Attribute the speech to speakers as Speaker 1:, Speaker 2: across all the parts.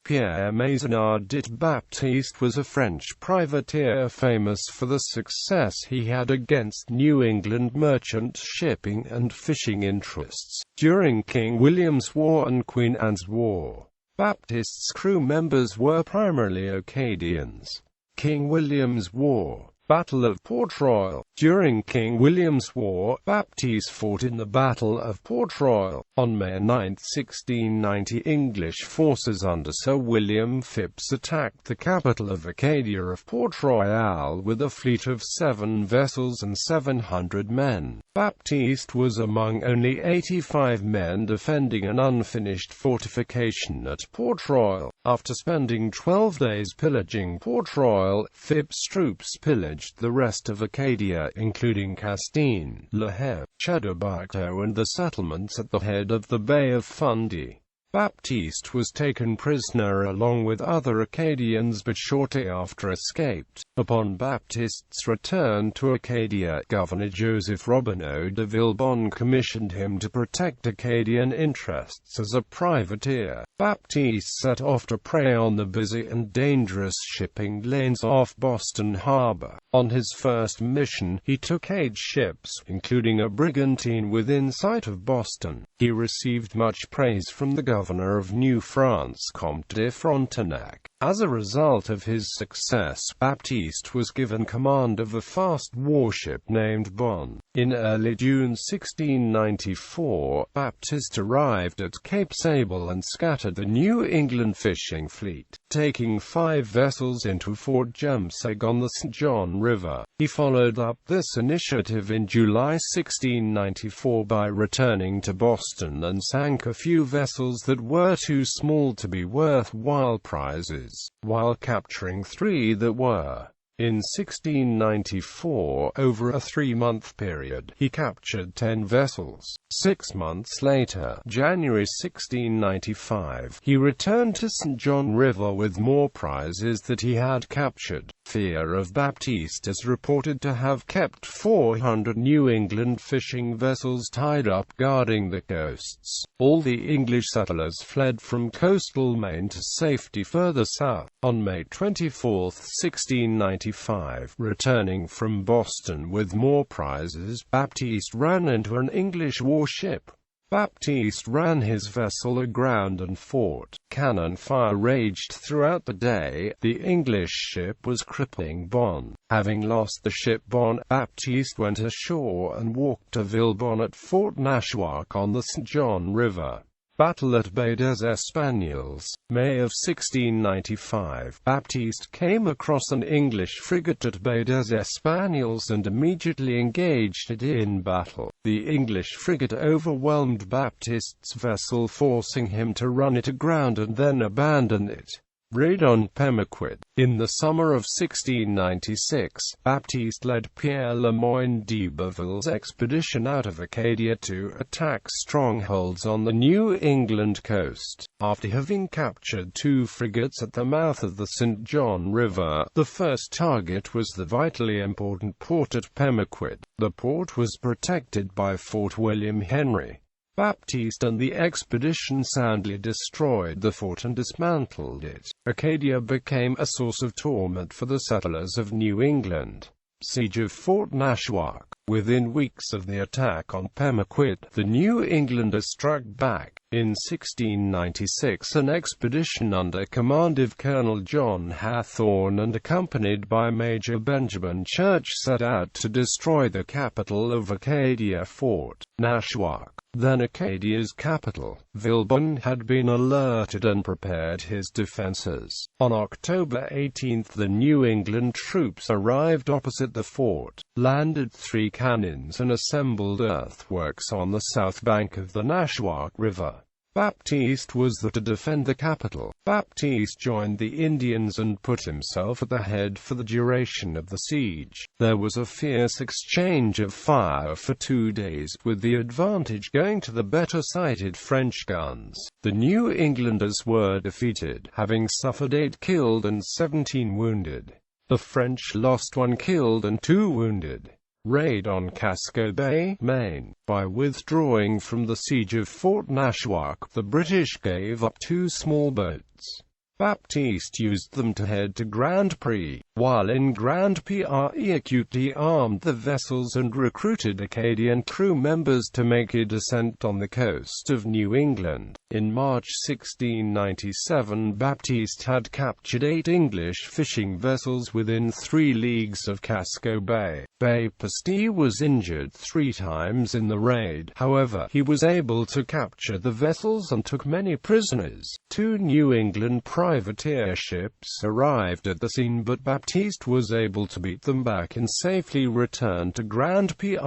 Speaker 1: Pierre Maisonnat dit Baptiste was a French privateer famous for the success he had against New England merchant shipping and fishing interests during King William's War and Queen Anne's War. Baptiste's crew members were primarily Acadians. King William's War. Battle of Port Royal. During King William's War, Baptiste fought in the Battle of Port Royal. On May 9, 1690, English forces under Sir William Phipps attacked the capital of Acadia of Port Royal with a fleet of 7 vessels and 700 men. Baptiste was among only 85 men defending an unfinished fortification at Port Royal. After spending 12 days pillaging Port Royal, Phipps' troops pillaged the rest of Acadia, including Castine, Le Havre, Chedabucto and the settlements at the head of the Bay of Fundy. Baptiste was taken prisoner along with other Acadians but shortly after escaped. Upon Baptiste's return to Acadia, Governor Joseph Robineau de Villebon commissioned him to protect Acadian interests as a privateer. Baptiste set off to prey on the busy and dangerous shipping lanes off Boston Harbor. On his first mission, he took 8 ships, including a brigantine within sight of Boston. He received much praise from the governor of New France, Comte de Frontenac. As a result of his success, Baptiste was given command of a fast warship named Bon. In early June 1694, Baptiste arrived at Cape Sable and scattered the New England fishing fleet, taking 5 vessels into Fort Jemseg on the St. John River. He followed up this initiative in July 1694 by returning to Boston and sank a few vessels that were too small to be worthwhile prizes, while capturing 3 that were. In 1694, over a 3-month period, he captured 10 vessels. 6 months later, January 1695, he returned to St. John River with more prizes that he had captured. Fear of Baptiste is reported to have kept 400 New England fishing vessels tied up guarding the coasts. All the English settlers fled from coastal Maine to safety further south. On May 24, 1695, returning from Boston with more prizes, Baptiste ran into an English warship. Baptiste ran his vessel aground and fought. Cannon fire raged throughout the day. The English ship was crippling Bon. Having lost the ship Bon, Baptiste went ashore and walked to Villebon at Fort Nashwauk on the St. John River. Battle at Baie des Espagnols. May of 1695, Baptiste came across an English frigate at Baie des Espagnols and immediately engaged it in battle. The English frigate overwhelmed Baptiste's vessel, forcing him to run it aground and then abandon it. Raid on Pemaquid. In the summer of 1696, Baptiste led Pierre Maisonnat d'Iberville's expedition out of Acadia to attack strongholds on the New England coast. After having captured 2 frigates at the mouth of the St. John River, the first target was the vitally important port at Pemaquid. The port was protected by Fort William Henry. Baptiste and the expedition soundly destroyed the fort and dismantled it. Acadia became a source of torment for the settlers of New England. Siege of Fort Nashwauk. Within weeks of the attack on Pemaquid, the New Englanders struck back. In 1696, an expedition under command of Colonel John Hathorne and accompanied by Major Benjamin Church set out to destroy the capital of Acadia, Fort Nashwauk. Then Acadia's capital, Villebon, had been alerted and prepared his defenses. On October 18, the New England troops arrived opposite the fort, landed 3 cannons and assembled earthworks on the south bank of the Nashwauk River. Baptiste was there to defend the capital. Baptiste joined the Indians and put himself at the head for the duration of the siege. There was a fierce exchange of fire for 2 days, with the advantage going to the better-sighted French guns. The New Englanders were defeated, having suffered 8 killed and 17 wounded. The French lost 1 killed and 2 wounded. Raid on Casco Bay, Maine. By withdrawing from the siege of Fort Nashwauk, the British gave up 2 small boats. Baptiste used them to head to Grand Prix. While in Grand Prix, he armed the vessels and recruited Acadian crew members to make a descent on the coast of New England. In March 1697, Baptiste had captured 8 English fishing vessels within 3 leagues of Casco Bay. Baptiste was injured 3 times in the raid. However, he was able to capture the vessels and took many prisoners. 2 New England privateer ships arrived at the scene, but Baptiste was able to beat them back and safely returned to Grand Prix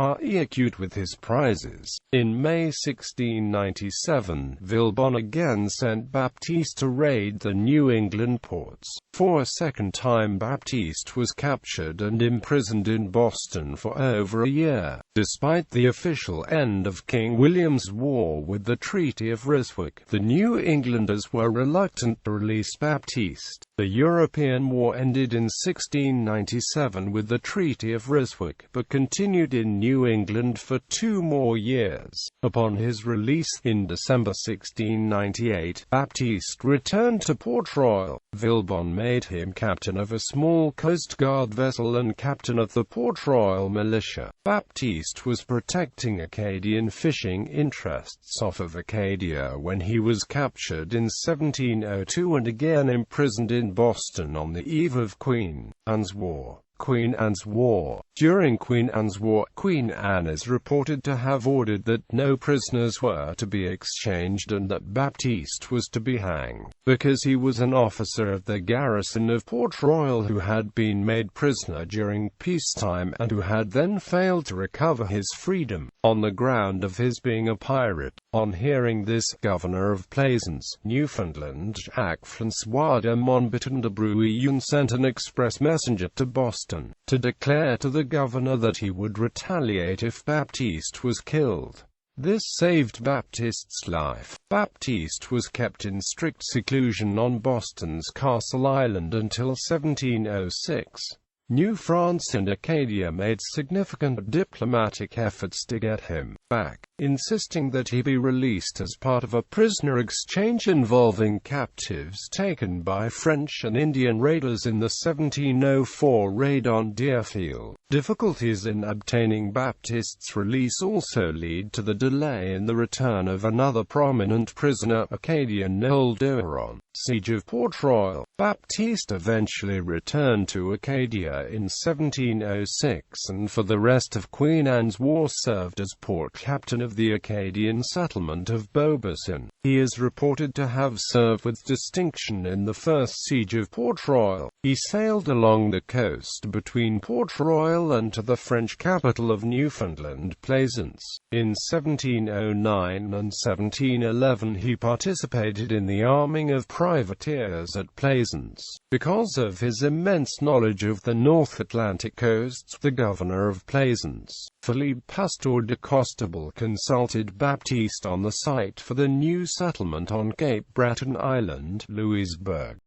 Speaker 1: with his prizes. In May 1697, Villebon again sent Baptiste to raid the New England ports. For a second time, Baptiste was captured and imprisoned in Boston for over a year. Despite the official end of King William's War with the Treaty of Ryswick, the New Englanders were reluctant to release Baptiste. The European War ended in 1697 with the Treaty of Ryswick, but continued in New England for 2 more years. Upon his release, in December 1698, Baptiste returned to Port Royal. Villebon made him captain of a small Coast Guard vessel and captain of the Port Royal militia. Baptiste was protecting Acadian fishing interests off of Acadia when he was captured in 1702 and again imprisoned in Boston on the eve of Queen Anne's War. Queen Anne's War. During Queen Anne's War, Queen Anne is reported to have ordered that no prisoners were to be exchanged and that Baptiste was to be hanged, because he was an officer of the garrison of Port Royal who had been made prisoner during peacetime and who had then failed to recover his freedom, on the ground of his being a pirate. On hearing this, Governor of Plaisance, Newfoundland, Jacques-François de Montbatten de Brouillon sent an express messenger to Boston, to declare to the governor that he would retaliate if Baptiste was killed. This saved Baptiste's life. Baptiste was kept in strict seclusion on Boston's Castle Island until 1706. New France and Acadia made significant diplomatic efforts to get him back, insisting that he be released as part of a prisoner exchange involving captives taken by French and Indian raiders in the 1704 raid on Deerfield. Difficulties in obtaining Baptiste's release also lead to the delay in the return of another prominent prisoner, Acadian Noel d'Oron. Siege of Port Royal. Baptiste eventually returned to Acadia in 1706 and for the rest of Queen Anne's War served as port captain of the Acadian settlement of Beaubassin. He is reported to have served with distinction in the First Siege of Port Royal. He sailed along the coast between Port Royal and to the French capital of Newfoundland, Plaisance. In 1709 and 1711 he participated in the arming of privateers at Plaisance. Because of his immense knowledge of the North Atlantic coasts, the governor of Plaisance, Philippe Pasteur de Costable, consulted Baptiste on the site for the new settlement on Cape Breton Island, Louisbourg.